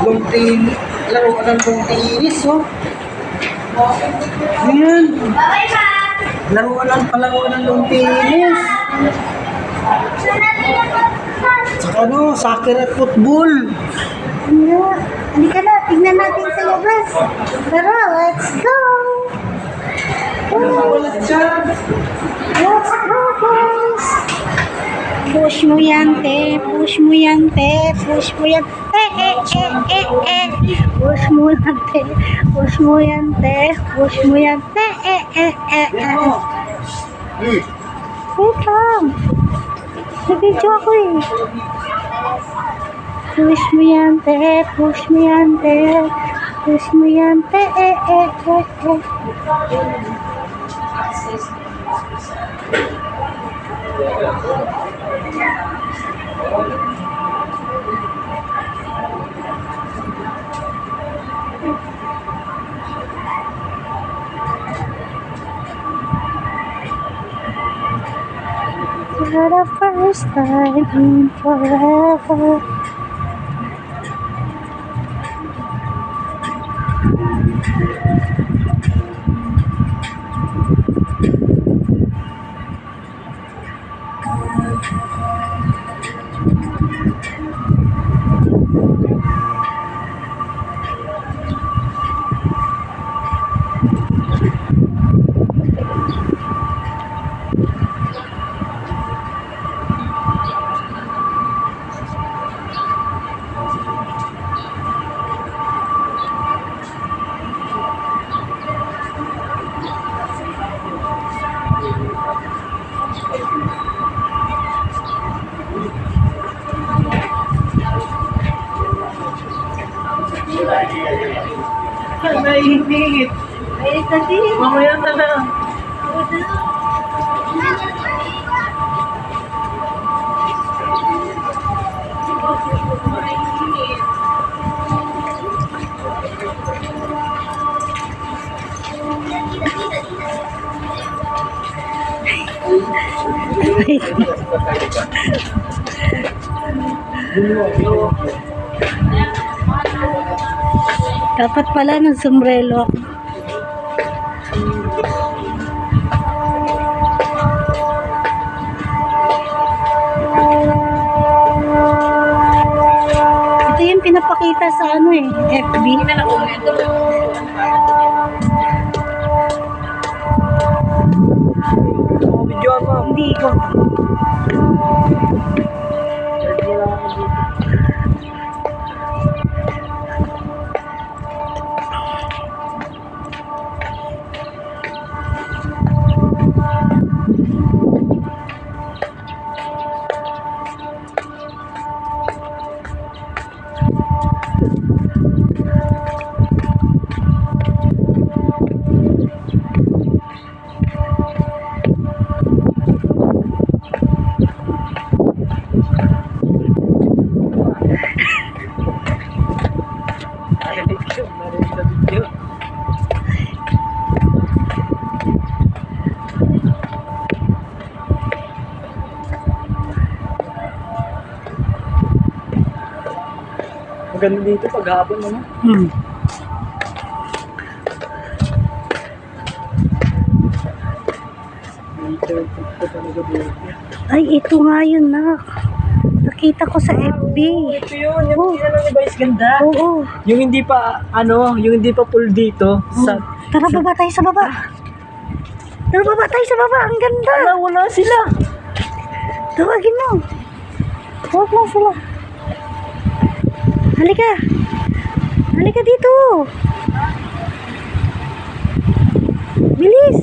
Lungtini. Laruan ng lungtinis, oh. Ayan. Laruan ng lungtinis. Saka ano, soccer at football. Halika na, tignan natin sa labas. Tara, let's go! Let's go, guys! Push mo yan, te. Push mo yan, te. Push mo yan. Push mo yan, te. Push mo yan, te. Push mo yan, te. Wait lang. Nag-video ako eh. Push mo yan, te. Push mo yan, te. Push mo yan, te. For the first time in forever. Mainit. Mainit na din. Mamaya na lang. Dapat pala ng sombrero. Ito yung pinapakita sa ano eh, FB. Video mo. Hindi ko. Maganda dito paghapon naman. Ay, ito nga yun na. Nakita ko sa FB. Ito yun, yung pinanong ni Vice ganda. Oo. Yung hindi pa, yung hindi pa full dito. Sa, Tara, baba tayo sa baba. Tara, baba tayo sa baba. Ang ganda. wala sila. Tawagin mo. Tawag lang sila. Halika. Halika dito. Bilis.